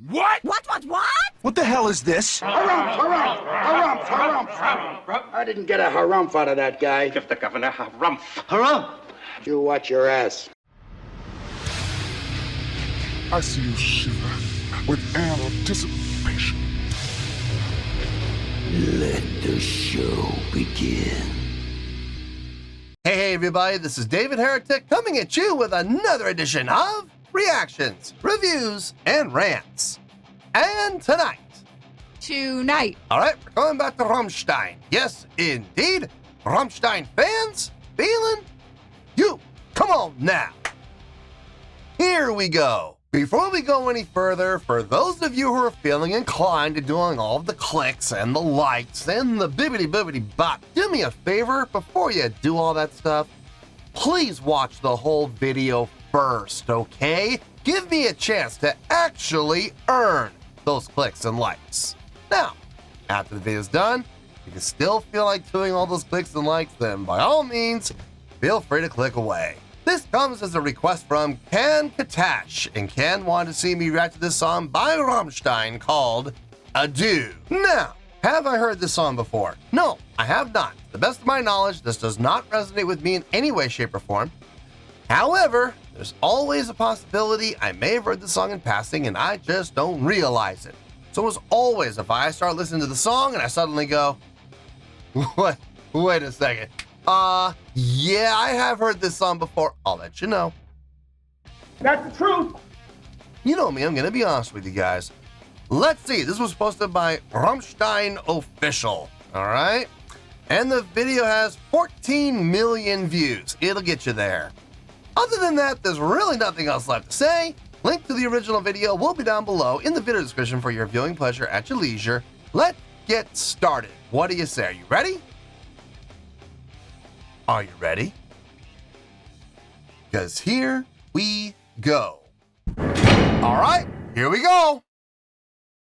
What? What? What the hell is this? Harumph. I didn't get a harumph out of that guy. Give the governor harumph. Harumph! You watch your ass. I see you shiver with anticipation. Let the show begin. Hey everybody, this is David Heretic coming at you with another edition of Reactions, Reviews, and Rants. And tonight, alright, we're going back to Rammstein. Yes, indeed, Rammstein Fans FEELIN YOU. Come on now. Here we go. Before we go any further, for those of you who are feeling inclined to doing all of the clicks and the likes and the bibbity bop, do me a favor before you do all that stuff. Please watch the whole video first, okay? Give me a chance to actually earn those clicks and likes. Now, after the video's done, if you can still feel like doing all those clicks and likes, then by all means, feel free to click away. This comes as a request from Can Katash, and Can wanted to see me react to this song by Rammstein called Adieu. Now, have I heard this song before? No, I have not. To the best of my knowledge, this does not resonate with me in any way, shape, or form. However, there's always a possibility I may have heard the song in passing and I just don't realize it. So as always, if I start listening to the song and I suddenly go, what? Wait a second. Yeah, I have heard this song before. I'll let you know. That's the truth. You know me, I'm gonna be honest with you guys. Let's see, this was posted by Rammstein Official, all right? And the video has 14 million views. It'll get you there. Other than that, there's really nothing else left to say. Link to the original video will be down below in the video description for your viewing pleasure at your leisure. Let's get started. What do you say? Are you ready? Are you ready? Because here we go. All right, here we go.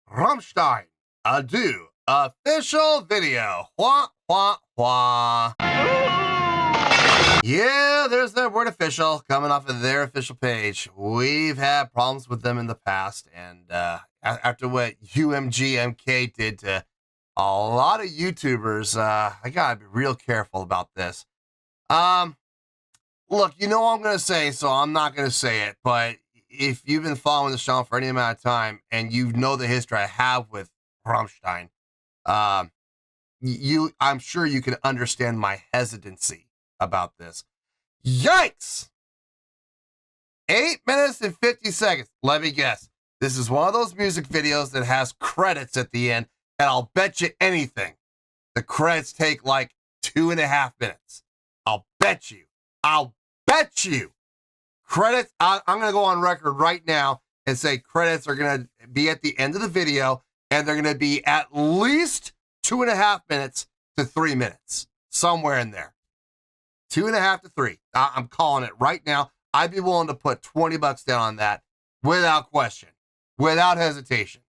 Rammstein, Adieu, official video. Wah, wah, wah. Yeah, there's that word official coming off of their official page. We've had problems with them in the past, and after what UMGMK did to a lot of YouTubers, I gotta be real careful about this. Look, you know what I'm gonna say, so I'm not gonna say it, but if you've been following the show for any amount of time and you know the history I have with Rammstein, I'm sure you can understand my hesitancy about this. Yikes! 8 minutes and 50 seconds. Let me guess. This is one of those music videos that has credits at the end, and I'll bet you anything the credits take like 2.5 minutes. I'll bet you. Credits, I'm going to go on record right now and say credits are going to be at the end of the video, and they're going to be at least 2.5 minutes to 3 minutes. Somewhere in there. 2.5 to 3. I'm calling it right now. I'd be willing to put $20 down on that without question, without hesitation.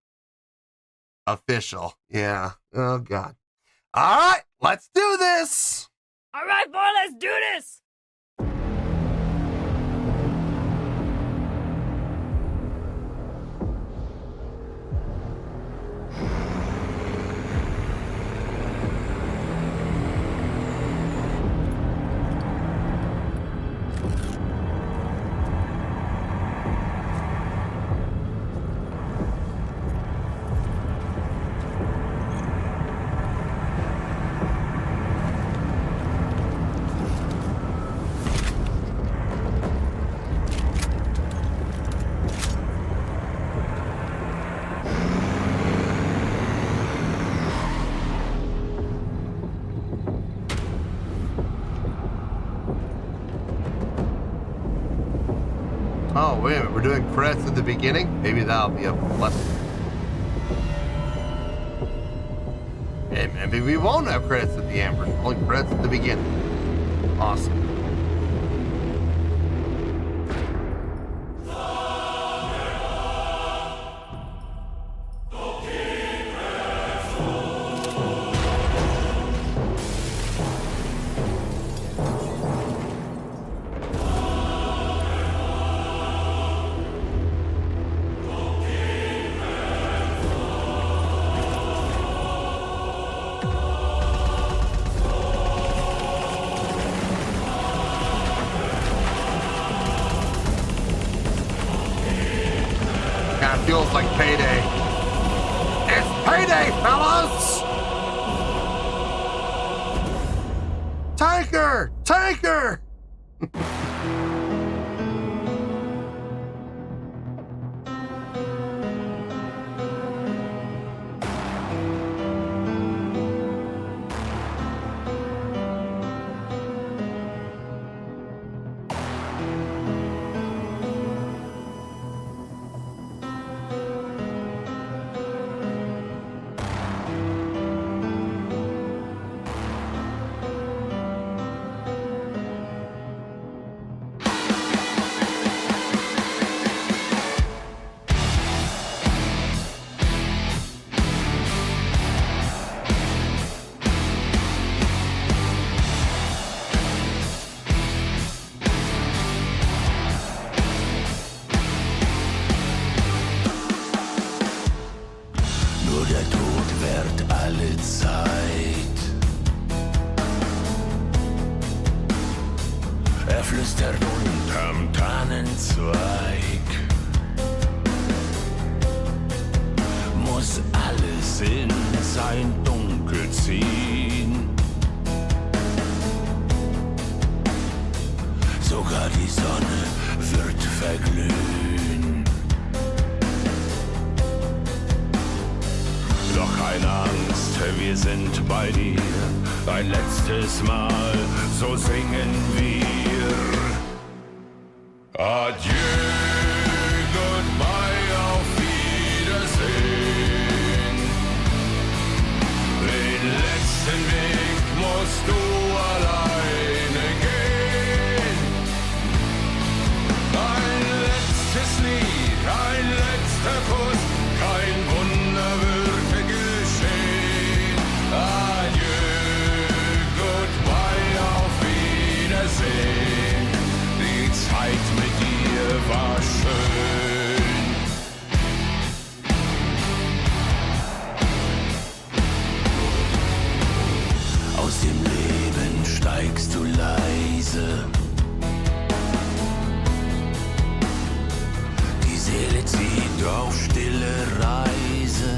Official. Yeah. Oh, God. All right, let's do this. All right, boy, let's do this. Oh, wait a minute. We're doing credits at the beginning? Maybe that'll be a blessing. Hey, maybe we won't have credits at the end. We're only credits at the beginning. Awesome. Yeah, it feels like payday. It's payday, fellas! Tanker! Tanker! Nur der Tod währt alle Zeit. Er flüstert unterm Tannenzweig. Muss alles in sein Dunkel ziehen. Sogar die Sonne wird verglühen. Doch keine Angst, wir sind bei dir. Ein letztes Mal, so singen wir. Adieu, goodbye, auf Wiedersehen. Den letzten Weg musst du alleine gehen. Ein letztes Lied, ein letzter Kuss, kein Wunder würde geschehen. Adieu, goodbye, auf Wiedersehen. Die Zeit mit dir war schön. Aus dem Leben steigst du leise. Die Seele zieht auf stille Reise.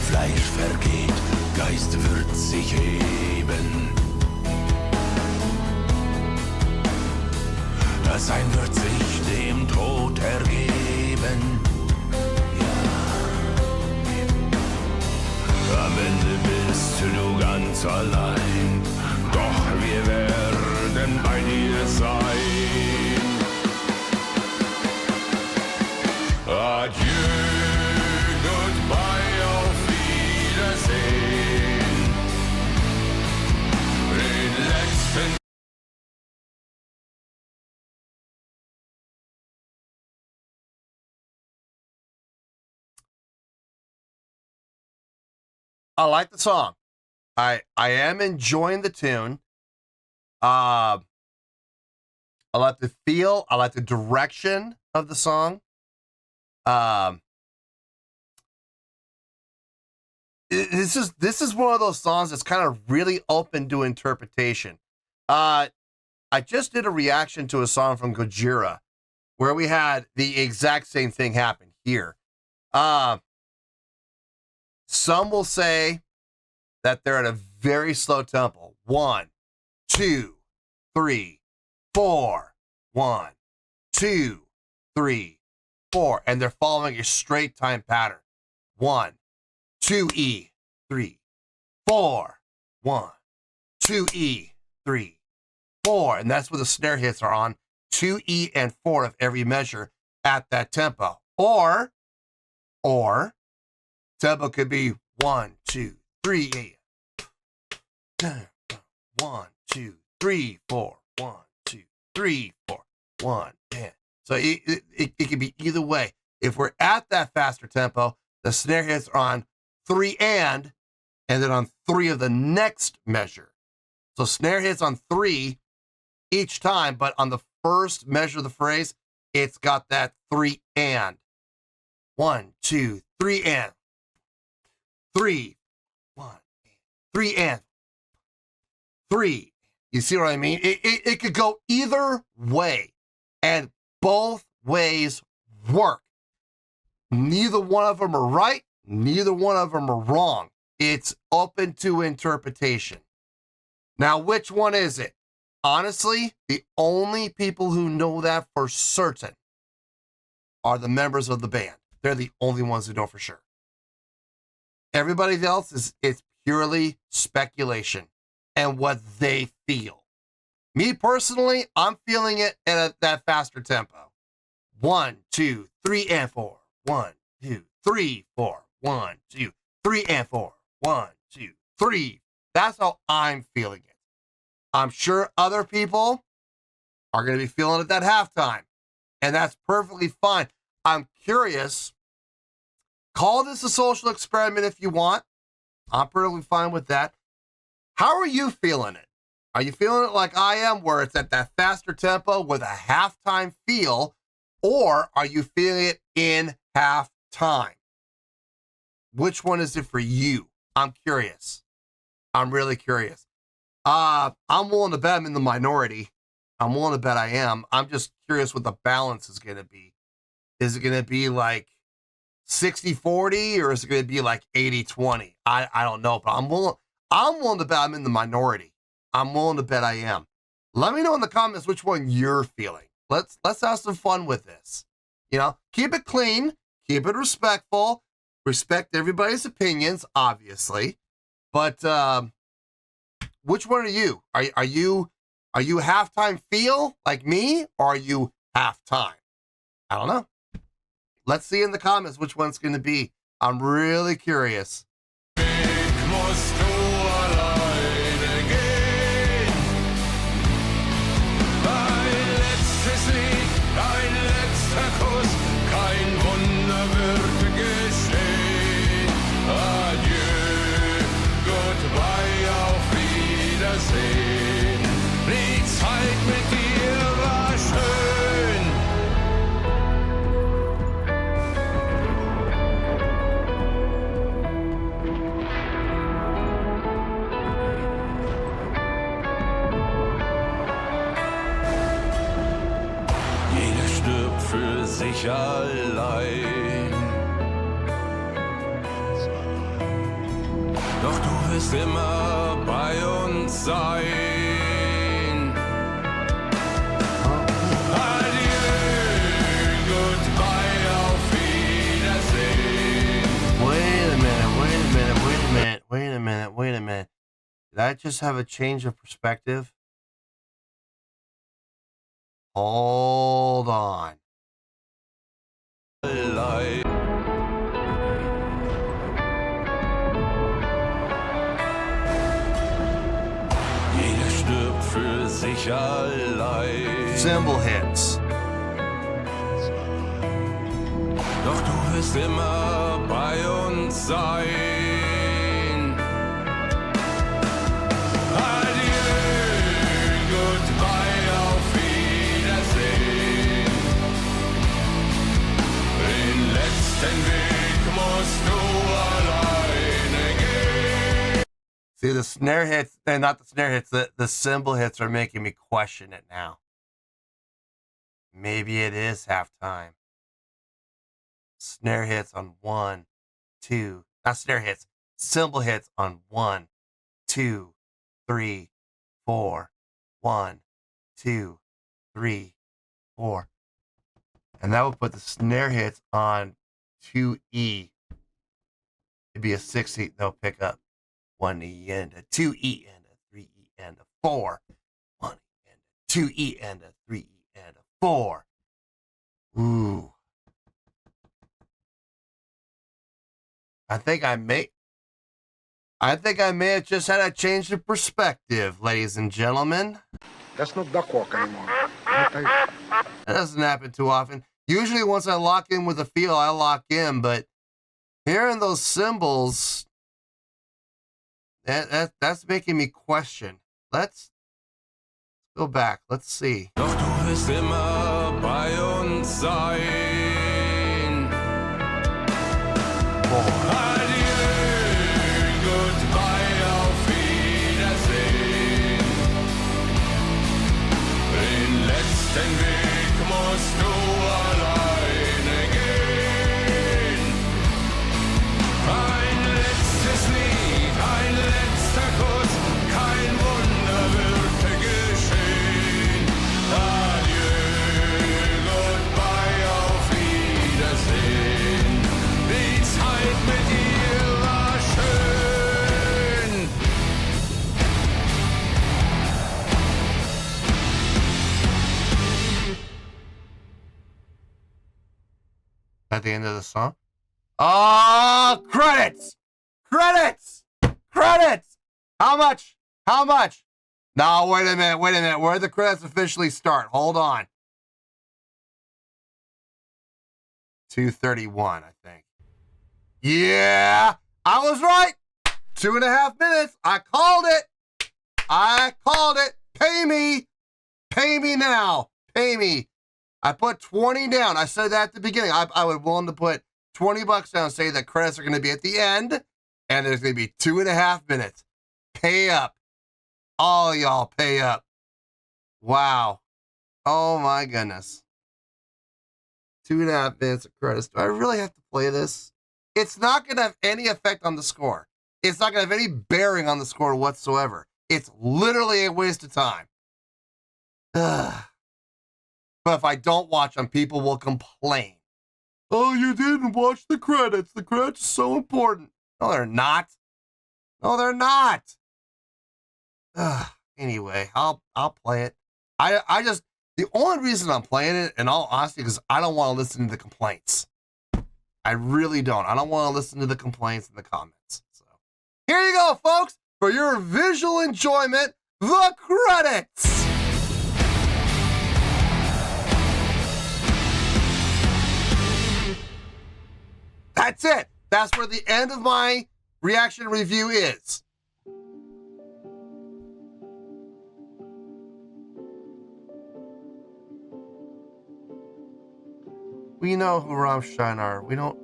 Fleisch vergeht, Geist wird sich heben. Das Sein wird sich dem Tod ergeben. Ja. Am Ende bist du ganz allein. Doch wir werden bei dir sein. Adieu, goodbye, auf Wiedersehen. Den letzten I like the song. I am enjoying the tune. I like the feel. I like the direction of the song. This is one of those songs that's kind of really open to interpretation. I just did a reaction to a song from Gojira where we had the exact same thing happen here. Some will say that they're at a very slow tempo. 1, 2, 3, 4. 1, 2, 3, 4. And they're following a straight time pattern. 1, 2E, 3, 4. 1, 2E, 3, 4. And that's where the snare hits are on 2E and 4 of every measure at that tempo. Or tempo could be 1, 2, 3, 8. 1, 2, 3, 4. 1, 2, 3, 4. 1, 10. So it could be either way. If we're at that faster tempo, the snare hits are on 3 and then on 3 of the next measure. So snare hits on 3 each time, but on the first measure of the phrase, it's got that 3 and. 1, 2, 3 and. 3, 1, 3 and. 3. You see what I mean? It could go either way. And Both ways work. Neither one of them are right. Neither one of them are wrong. It's open to interpretation. Now, which one is it? Honestly, the only people who know that for certain are the members of the band. They're the only ones who know for sure. Everybody else it's purely speculation and what they feel. Me personally, I'm feeling it at that faster tempo. 1, 2, 3, and 4. 1, 2, 3, 4. 1, 2, 3, and 4. 1, 2, 3. That's how I'm feeling it. I'm sure other people are going to be feeling it at halftime, and that's perfectly fine. I'm curious. Call this a social experiment if you want. I'm perfectly fine with that. How are you feeling it? Are you feeling it like I am, where it's at that faster tempo with a halftime feel, or are you feeling it in halftime? Which one is it for you? I'm curious. I'm really curious. I'm willing to bet I'm in the minority. I'm willing to bet I am. I'm just curious what the balance is going to be. Is it going to be like 60-40 or is it going to be like 80-20? I don't know, but I'm willing to bet I'm in the minority. I'm willing to bet I am. Let me know in the comments which one you're feeling. Let's have some fun with this. You know, keep it clean, keep it respectful, respect everybody's opinions, obviously. But which one are you? Are you halftime feel like me, or are you halftime? I don't know. Let's see in the comments which one's going to be. I'm really curious. Für sich allein. Doch du wirst immer bei uns sein. Adieu, goodbye, auf Wiedersehen. Wait a minute. Did I just have a change of perspective? Hold on. Jeder stirbt für sich allein. Cymbal hits. Doch du wirst immer bei uns sein. Adieu, goodbye, auf Wiedersehen. Den letzten Weg musst du alleine gehen. See, the snare hits, not the snare hits, the cymbal hits are making me question it now. Maybe it is halftime. Snare hits on 1, 2, not snare hits, cymbal hits on 1, 2, 3, 4, 1, 2, 3, 4. And that would put the snare hits on 2E. It'd be a 6E, no pickup. 1E and a 2E and a 3E and a 4. 1E and a 2E and a 3E and a 4. Ooh. I think I may have just had a change of perspective, ladies and gentlemen. That's no duck walk anymore. That doesn't happen too often. Usually once I lock in with a feel, I lock in, but hearing those cymbals, that's making me question. Let's go back. Let's see. Doch du wirst immer bei uns sein. 4. Adieu, goodbye, auf Wiedersehen. Den letzten Weg musst du alleine gehen. Ein letztes Lied, ein letzter Kuss, kein Wunder wird geschehen. Adieu, goodbye, auf Wiedersehen. Die Zeit mit dir war schön. At the end of the song? Oh, credits! Credits! Credits! How much? How much? No, wait a minute, wait a minute. Where the credits officially start? Hold on. 2:31, I think. Yeah, I was right. 2.5 minutes. I called it. I called it. Pay me. Pay me now. Pay me. I put 20 down. I said that at the beginning. I would willing to put $20 down and say that credits are going to be at the end, and there's going to be 2.5 minutes. Pay up. All y'all pay up. Wow. Oh my goodness. 2.5 minutes of credits. Do I really have to play this? It's not going to have any effect on the score. It's not going to have any bearing on the score whatsoever. It's literally a waste of time. Ugh. But if I don't watch them, people will complain. Oh, you didn't watch the credits. The credits are so important. No, they're not. No, they're not. Anyway, I'll play it. I just, the only reason I'm playing it, in all honesty, is I don't want to listen to the complaints. I really don't. I don't want to listen to the complaints in the comments. So here you go, folks, for your visual enjoyment, the credits. That's it. That's where the end of my reaction review is. We know who Rammstein are. We don't.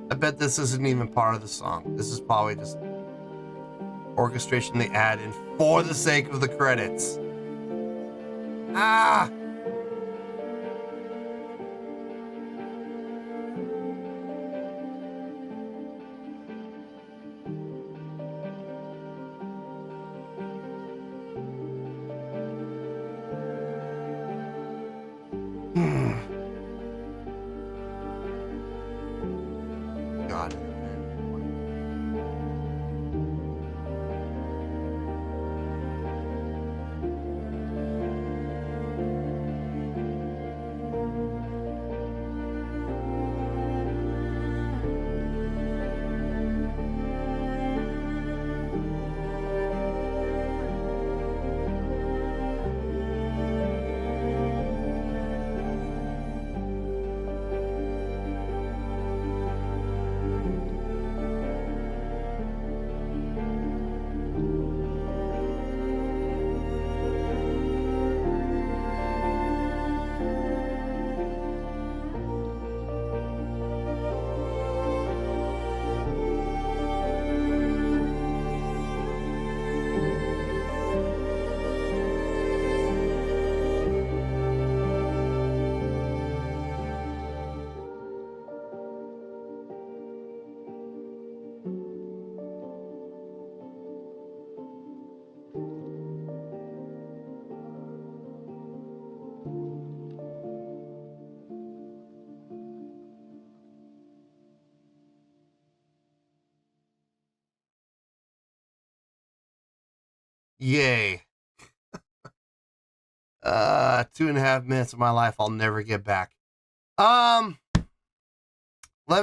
I bet this isn't even part of the song. This is probably just orchestration they add in for the sake of the credits. Ah! God. Yay. 2.5 minutes of my life I'll never get back. Let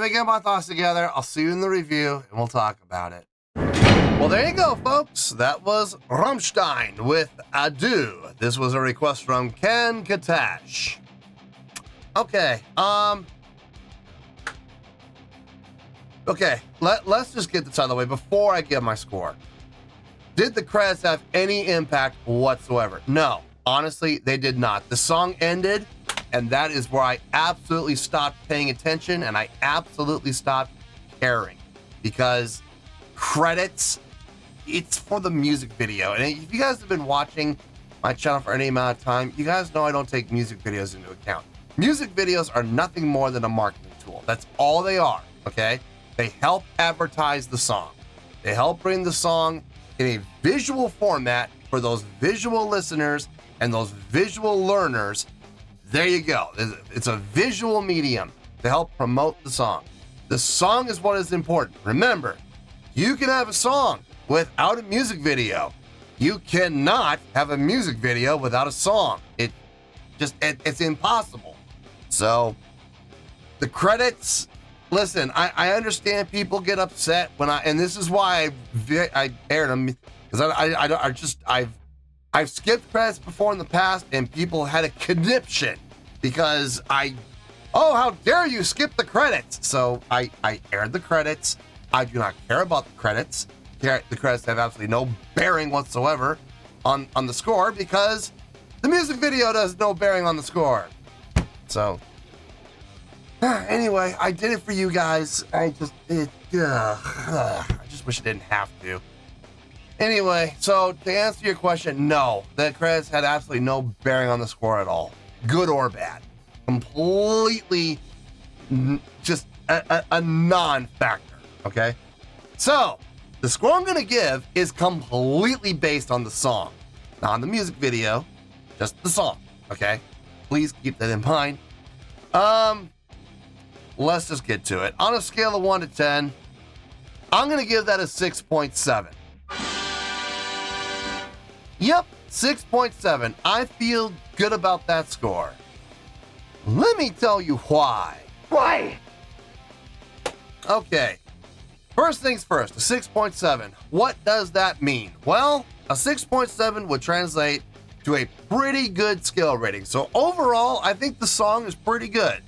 me get my thoughts together. I'll see you in the review and we'll talk about it. Well, there you go, folks. That was Rammstein with Adieu. This was a request from Ken Katash. Okay, Okay, let's just get this out of the way before I give my score. Did the credits have any impact whatsoever? No, honestly, they did not. The song ended, and that is where I absolutely stopped paying attention, and I absolutely stopped caring, because credits, it's for the music video. And if you guys have been watching my channel for any amount of time, you guys know I don't take music videos into account. Music videos are nothing more than a marketing tool. That's all they are, okay? They help advertise the song. They help bring the song in a visual format for those visual listeners and those visual learners. There you go. It's a visual medium to help promote the song. The song is what is important. Remember, you can have a song without a music video. You cannot have a music video without a song. It's impossible. So the credits, listen, I understand people get upset when and this is why I aired them, because I've skipped credits before in the past, and people had a conniption because how dare you skip the credits? So I aired the credits. I do not care about the credits. The credits have absolutely no bearing whatsoever on the score, because the music video does no bearing on the score. So anyway, I did it for you guys. I just wish I didn't have to. Anyway, so to answer your question, no, the credits had absolutely no bearing on the score at all, good or bad. Completely just a non-factor, okay? So the score I'm going to give is completely based on the song, not on the music video, just the song, okay? Please keep that in mind. Let's just get to it. On a scale of 1 to 10, I'm going to give that a 6.7. Yep, 6.7. I feel good about that score. Let me tell you why. Why? Okay. First things first, a 6.7. What does that mean? Well, a 6.7 would translate to a pretty good skill rating. So overall, I think the song is pretty good.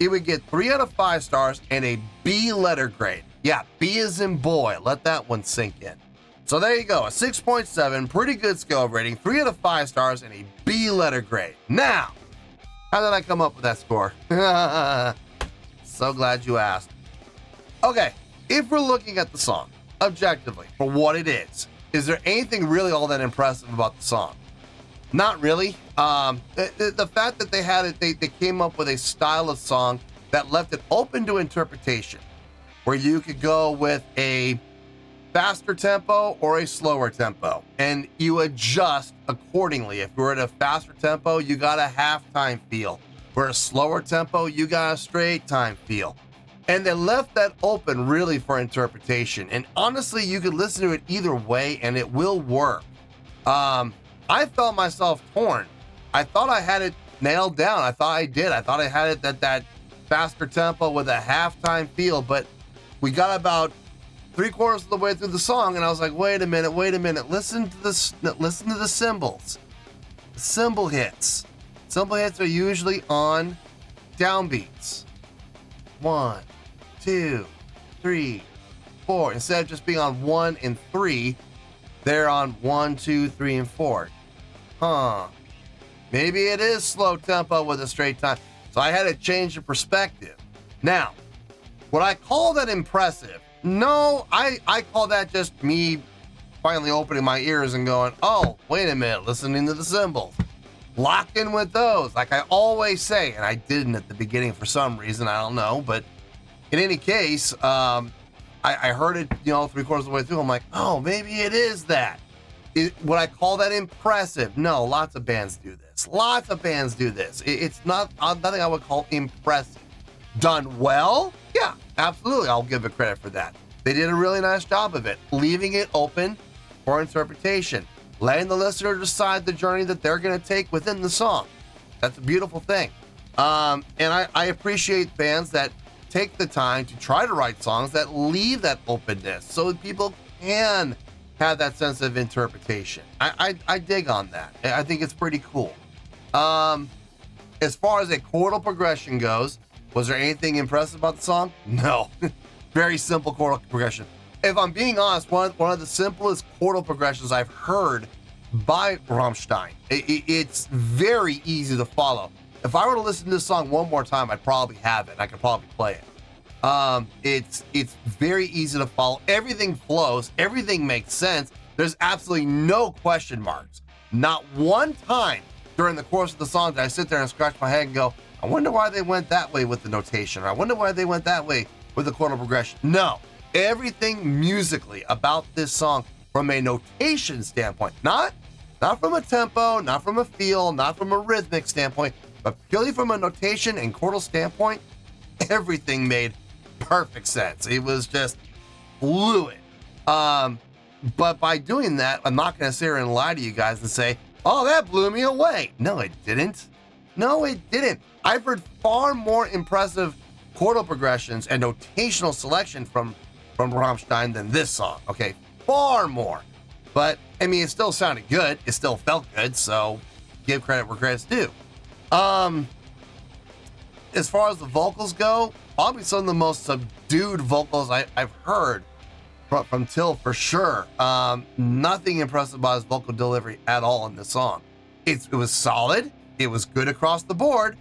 It would get 3 out of 5 stars and a B letter grade. Yeah, B as in boy. Let that one sink in. So there you go, a 6.7, pretty good skill rating, 3 out of 5 stars and a B letter grade. Now, how did I come up with that score? So glad you asked. Okay, if we're looking at the song objectively for what it is there anything really all that impressive about the song? Not really. The fact that they had it, they came up with a style of song that left it open to interpretation, where you could go with a faster tempo or a slower tempo, and you adjust accordingly. If we're at a faster tempo, you got a halftime feel. For a slower tempo, you got a straight time feel. And they left that open really for interpretation. And honestly, you could listen to it either way and it will work. I felt myself torn. I thought I had it nailed down. I thought I did. I thought I had it that faster tempo with a halftime feel, but we got about 3/4 of the way through the song, and I was like, wait a minute. Listen to the cymbals. The cymbal hits. Cymbal hits are usually on downbeats. 1, 2, 3, 4. Instead of just being on 1 and 3, they're on 1, 2, 3, and 4. Maybe it is slow tempo with a straight time. So I had to change the perspective. Now, would I call that impressive? No, I call that just me finally opening my ears and going, oh, wait a minute, listening to the cymbals. Lock in with those, like I always say, and I didn't at the beginning for some reason, I don't know, but in any case, I heard it, 3/4 of the way through. I'm like, oh, maybe it is that. Would I call that impressive? No, lots of bands do this. It's not nothing I would call impressive. Done well? Yeah, absolutely. I'll give it credit for that. They did a really nice job of it, leaving it open for interpretation, letting the listener decide the journey that they're going to take within the song. That's a beautiful thing. And I appreciate bands that take the time to try to write songs that leave that openness so that people can have that sense of interpretation. I dig on that. I think it's pretty cool. As far as a chordal progression goes, was there anything impressive about the song? No. Very simple chordal progression. If I'm being honest, one of the simplest chordal progressions I've heard by Rammstein. It's very easy to follow. If I were to listen to this song one more time, I'd probably have it. I could probably play it. It's very easy to follow. Everything flows. Everything makes sense. There's absolutely no question marks. Not one time during the course of the song did I sit there and scratch my head and go, I wonder why they went that way with the notation, or I wonder why they went that way with the chordal progression. No, everything musically about this song from a notation standpoint, not from a tempo, not from a feel, not from a rhythmic standpoint, but purely from a notation and chordal standpoint, everything made perfect sense. It was just fluid. But by doing that, I'm not going to sit here and lie to you guys and say, oh, that blew me away. No, it didn't. No, it didn't. I've heard far more impressive chordal progressions and notational selection from Rammstein than this song. Okay, far more. But, I mean, it still sounded good. It still felt good, so give credit where credit's due. As far as the vocals go, probably some of the most subdued vocals I've heard from Till for sure. Nothing impressive about his vocal delivery at all in this song. It was solid. It was good across the board.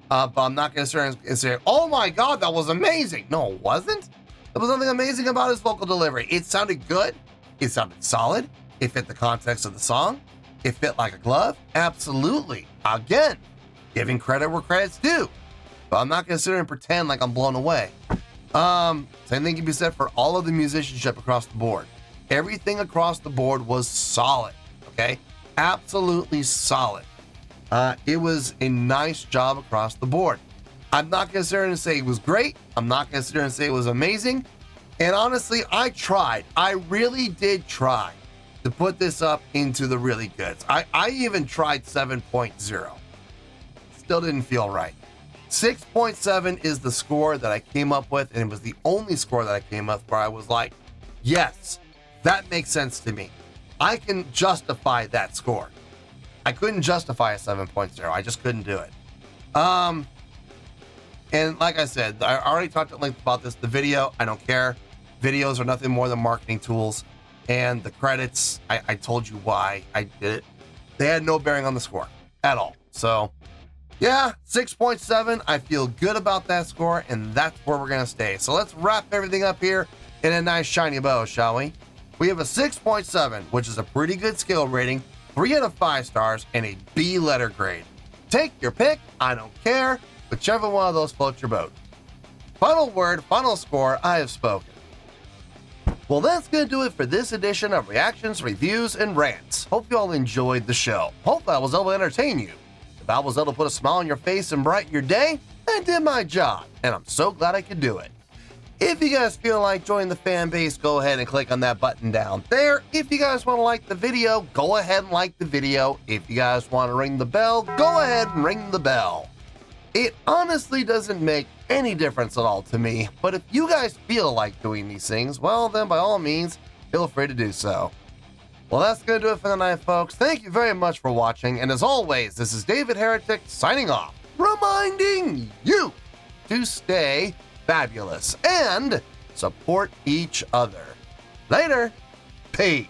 But I'm not going to sit here and say, oh my God, that was amazing. No, it wasn't. There was nothing amazing about his vocal delivery. It sounded good. It sounded solid. It fit the context of the song. It fit like a glove. Absolutely. Again, giving credit where credit's due. But I'm not going to sit here and pretend like I'm blown away. Same thing can be said for all of the musicianship across the board. Everything across the board was solid. Okay? Absolutely solid. It was a nice job across the board. I'm not going to sit here and say it was great. I'm not going to sit here and say it was amazing. And honestly, I tried. I really did try to put this up into the really goods. I even tried 7.0. Still didn't feel right. 6.7 is the score that I came up with, and it was the only score that I came up with where I was like, yes, that makes sense to me. I can justify that score. I couldn't justify a 7.0. I just couldn't do it. And like I said, I already talked at length about this. The video, I don't care. Videos are nothing more than marketing tools. And the credits, I told you why I did it. They had no bearing on the score at all. So, yeah, 6.7. I feel good about that score, and that's where we're going to stay. So let's wrap everything up here in a nice shiny bow, shall we? We have a 6.7, which is a pretty good skill rating, 3 out of 5 stars, and a B letter grade. Take your pick. I don't care. Whichever one of those floats your boat. Final word, final score, I have spoken. Well, that's going to do it for this edition of Reactions, Reviews, and Rants. Hope you all enjoyed the show. Hope I was able to entertain you. If I was able to put a smile on your face and brighten your day, I did my job, and I'm so glad I could do it. If you guys feel like joining the fan base, go ahead and click on that button down there. If you guys want to like the video, go ahead and like the video. If you guys want to ring the bell, go ahead and ring the bell. It honestly doesn't make any difference at all to me, but if you guys feel like doing these things, well then by all means, feel free to do so. Well, that's going to do it for the night, folks. Thank you very much for watching, and as always, this is David Heretic signing off, reminding you to stay fabulous and support each other. Later. Peace.